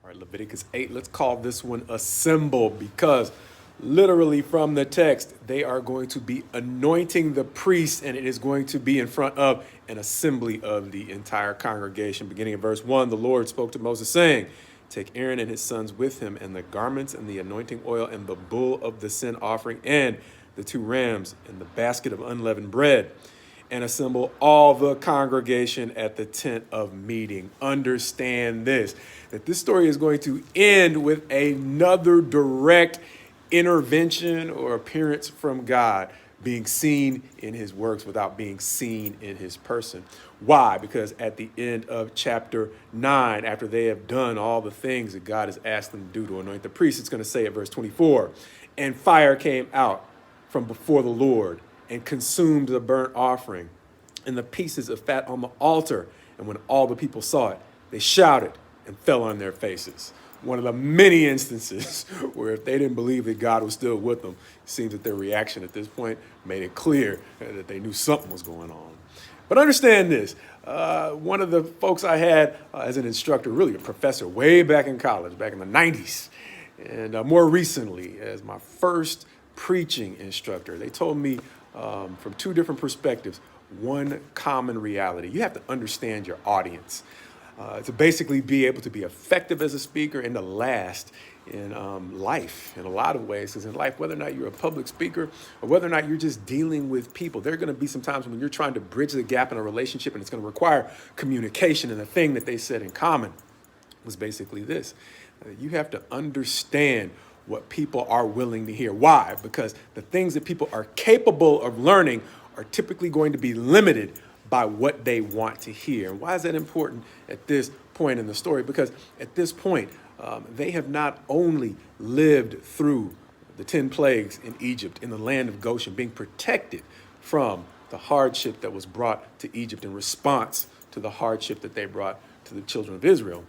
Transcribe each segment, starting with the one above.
All right, Leviticus 8, let's call this one a symbol because literally from the text, they are going to be anointing the priest, and it is going to be in front of an assembly of the entire congregation. Beginning in verse 1, the Lord spoke to Moses, saying, take Aaron and his sons with him, and the garments and the anointing oil and the bull of the sin offering and the 2 rams and the basket of unleavened bread, and assemble all the congregation at the tent of meeting. Understand this, that this story is going to end with another direct intervention or appearance from God being seen in his works without being seen in his person. Why? Because at the end of chapter 9, after they have done all the things that God has asked them to do to anoint the priest, it's going to say at verse 24, and fire came out from before the Lord and consumed the burnt offering and the pieces of fat on the altar. And when all the people saw it, they shouted and fell on their faces. One of the many instances where if they didn't believe that God was still with them, it seems that their reaction at this point made it clear that they knew something was going on. But understand this, one of the folks I had as an instructor, really a professor way back in college, back in the 90s, and more recently as my first preaching instructor, they told me from 2 different perspectives, one common reality. You have to understand your audience to basically be able to be effective as a speaker and to last in life in a lot of ways. Because in life, whether or not you're a public speaker or whether or not you're just dealing with people, there are going to be some times when you're trying to bridge the gap in a relationship and it's going to require communication. And the thing that they said in common was basically this. You have to understand what people are willing to hear. Why? Because the things that people are capable of learning are typically going to be limited by what they want to hear. And why is that important at this point in the story? Because at this point, they have not only lived through the 10 plagues in Egypt, in the land of Goshen, being protected from the hardship that was brought to Egypt in response to the hardship that they brought to the children of Israel.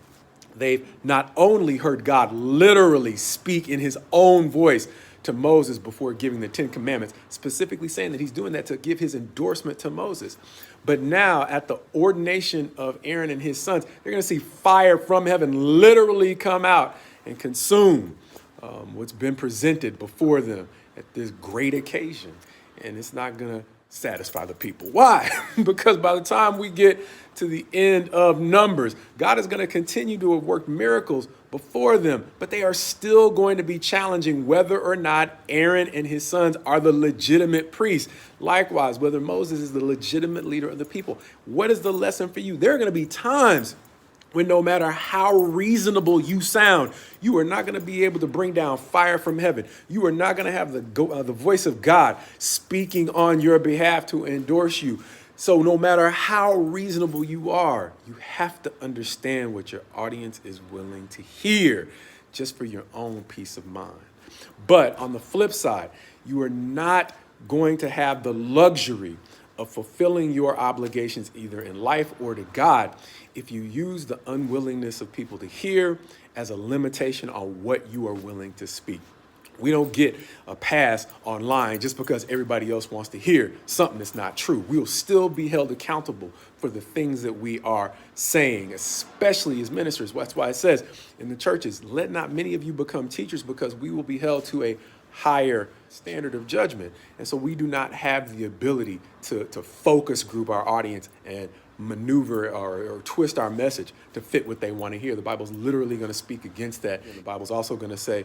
They've not only heard God literally speak in his own voice to Moses before giving the 10 commandments, specifically saying that he's doing that to give his endorsement to Moses. But now at the ordination of Aaron and his sons, they're going to see fire from heaven literally come out and consume what's been presented before them at this great occasion. And it's not going to satisfy the people. Why? Because by the time we get to the end of Numbers, God is going to continue to have worked miracles before them, but they are still going to be challenging whether or not Aaron and his sons are the legitimate priests. Likewise, whether Moses is the legitimate leader of the people. What is the lesson for you? There are going to be times when no matter how reasonable you sound, you are not going to be able to bring down fire from heaven. You are not going to have the voice of God speaking on your behalf to endorse you. So no matter how reasonable you are, you have to understand what your audience is willing to hear just for your own peace of mind. But on the flip side, you are not going to have the luxury of fulfilling your obligations either in life or to God if you use the unwillingness of people to hear as a limitation on what you are willing to speak. We don't get a pass online just because everybody else wants to hear something that's not true. We will still be held accountable for the things that we are saying, especially as ministers. That's why it says in the churches, let not many of you become teachers, because we will be held to a higher standard of judgment. And so we do not have the ability to focus group our audience and maneuver or twist our message to fit what they want to hear. The Bible's literally going to speak against that. And the Bible's also going to say,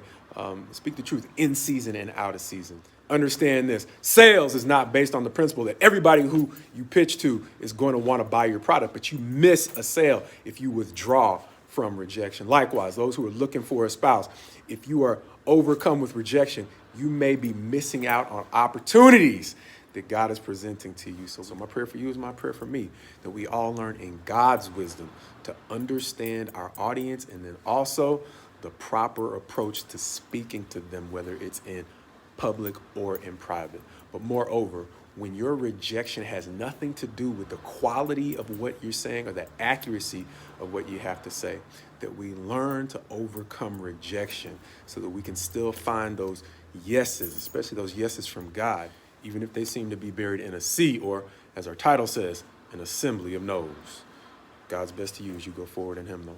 speak the truth in season and out of season. Understand this. Sales is not based on the principle that everybody who you pitch to is going to want to buy your product, but you miss a sale if you withdraw from rejection. Likewise, those who are looking for a spouse, if you are overcome with rejection, you may be missing out on opportunities that God is presenting to you. So my prayer for you is my prayer for me, that we all learn in God's wisdom to understand our audience, and then also the proper approach to speaking to them, whether it's in public or in private. But moreover, when your rejection has nothing to do with the quality of what you're saying or the accuracy of what you have to say, that we learn to overcome rejection so that we can still find those yeses, especially those yeses from God, even if they seem to be buried in a sea, or, as our title says, an assembly of no's. God's best to you as you go forward in him, though.